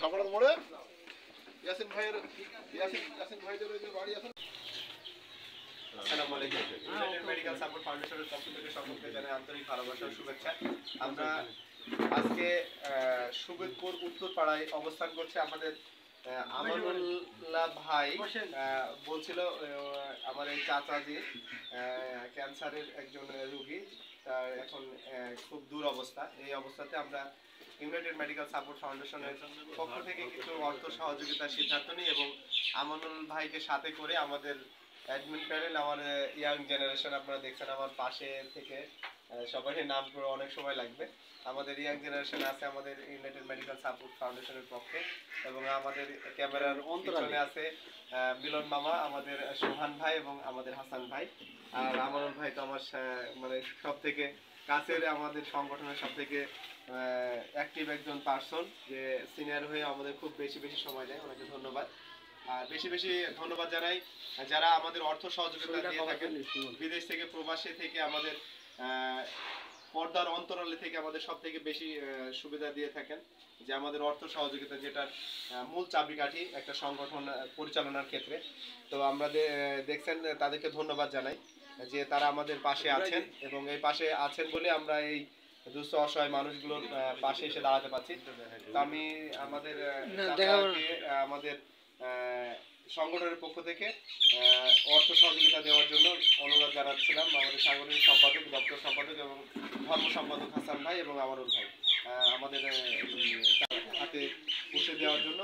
খাবার মোড়ে ইয়াসিন ভাইয়ের ইয়াসিন ভাইদের যে বাড়ি আছে। আসসালামু আলাইকুম। ইউনাইটেড মেডিকেল সাপোর্ট ফাউন্ডেশনের পক্ষ থেকে সকলকে জানাই আন্তরিক ভালোবাসা ও শুভেচ্ছা। আমরা আজকে সুবেদপুর উত্তরপাড়ায় অবস্থান করছে। আমাদের আমানুল্লাহ ভাই বলছিল আমার এই চাচাজি ক্যান্সারের একজন রোগী, তার এখন খুব দূর অবস্থা। এই অবস্থাতে আমরা ইউনাইটেড মেডিকেল সাপোর্ট ফাউন্ডেশনের পক্ষ থেকে কিছু অর্থ সহযোগিতার সিদ্ধান্ত নিই এবং আমানুল ভাইকে সাথে করে আমাদের অ্যাডমিন প্যানেল, আমার ইয়াং জেনারেশন, আপনারা দেখছেন আমার পাশে থেকে সবাই নাম করে অনেক সময় লাগবে। আমাদের ইয়াং জেনারেশন আছে আমাদের ইউনাইটেড মেডিকেল সাপোর্ট ফাউন্ডেশনের পক্ষে, এবং আমাদের ক্যামেরার পিছনে আছে মিলন মামা, আমাদের সোহান ভাই এবং আমাদের হাসান ভাই। আর আমানুল ভাই তো আমার মানে সব থেকে কাছের, আমাদের সংগঠনের সব থেকে অ্যাক্টিভ একজন পার্সন, যে সিনিয়র হয়ে আমাদের খুব বেশি বেশি সময় দেয়। অনেকে ধন্যবাদ। আর বেশি বেশি ধন্যবাদ জানাই যারা আমাদের অর্থ সহযোগিতা দিয়ে থাকেন, বিদেশ থেকে প্রবাসী থেকে আমাদের পর্দার অন্তরালে থেকে আমাদের সব থেকে বেশি সুবিধা দিয়ে থাকেন, যে আমাদের অর্থ সহযোগিতা, যেটার মূল চাবিকাঠি একটা সংগঠন পরিচালনার ক্ষেত্রে। তো আমরা দেখছেন, তাদেরকে ধন্যবাদ জানাই যে তারা আমাদের পাশে আছেন, এবং এই পাশে আছেন বলে আমরা এই দুস্থ অসহায় মানুষগুলোর পাশে এসে দাঁড়াতে পারছি। তো আমি আমাদের আমাদের সংগঠনের পক্ষ থেকে অর্থ সহযোগিতা দেওয়ার জন্য অনুরোধ জানাচ্ছিলাম আমাদের সাংগঠনিক সম্পাদক, দপ্তর সম্পাদক এবং ধর্ম সম্পাদক হাসান ভাই এবং আমানুল ভাই আমাদের হাতে পুষে দেওয়ার জন্য